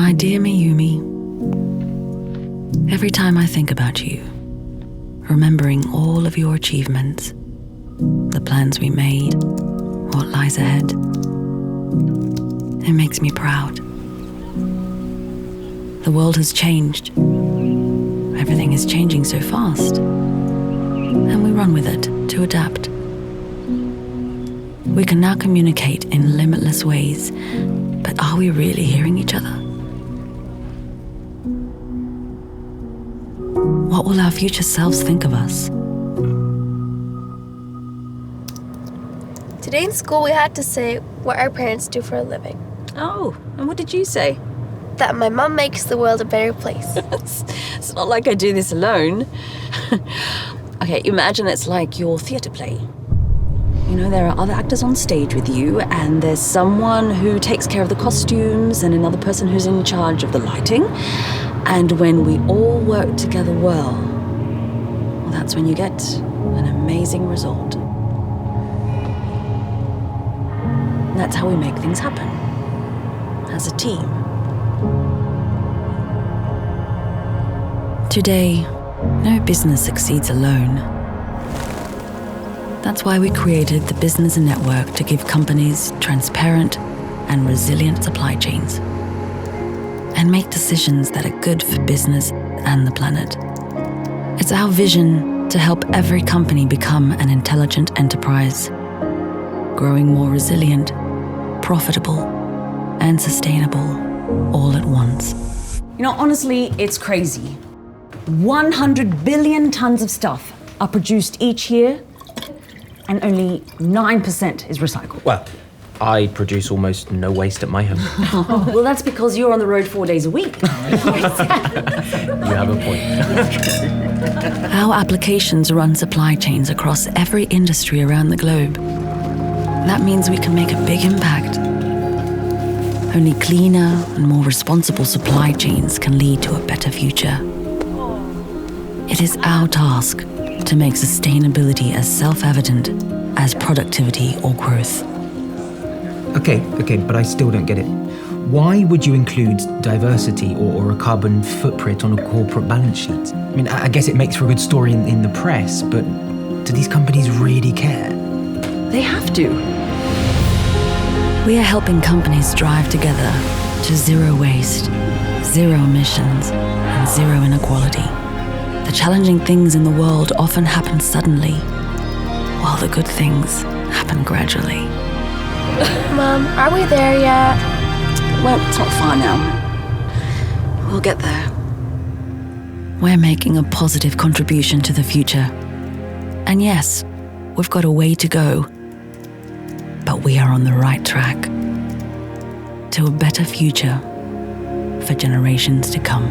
My dear Miyumi, every time I think about you, remembering all of your achievements, the plans we made, what lies ahead, it makes me proud. The world has changed. Everything is changing so fast, and we run with it to adapt. We can now communicate in limitless ways, but are we really hearing each other? What will our future selves think of us? Today in school we had to say what our parents do for a living. Oh, and what did you say? That my mum makes the world a better place. It's not like I do this alone. Okay, imagine it's like your theatre play. You know, there are other actors on stage with you, and there's someone who takes care of the costumes and another person who's in charge of the lighting. And when we all work together well, that's when you get an amazing result. That's how we make things happen, as a team. Today, no business succeeds alone. That's why we created the Business Network to give companies transparent and resilient supply chains and make decisions that are good for business and the planet. It's our vision to help every company become an intelligent enterprise, growing more resilient, profitable, and sustainable all at once. You know, honestly, it's crazy. 100 billion tons of stuff are produced each year, and only 9% is recycled. Well, I produce almost no waste at my home. Well, that's because you're on the road 4 days a week. You have a point. Our applications run supply chains across every industry around the globe. That means we can make a big impact. Only cleaner and more responsible supply chains can lead to a better future. It is our task to make sustainability as self-evident as productivity or growth. Okay, but I still don't get it. Why would you include diversity or a carbon footprint on a corporate balance sheet? I mean, I guess it makes for a good story in the press, but do these companies really care? They have to. We are helping companies drive together to zero waste, zero emissions, and zero inequality. The challenging things in the world often happen suddenly, while the good things happen gradually. Mum, are we there yet? Well, it's not far now. We'll get there. We're making a positive contribution to the future. And yes, we've got a way to go, but we are on the right track to a better future for generations to come.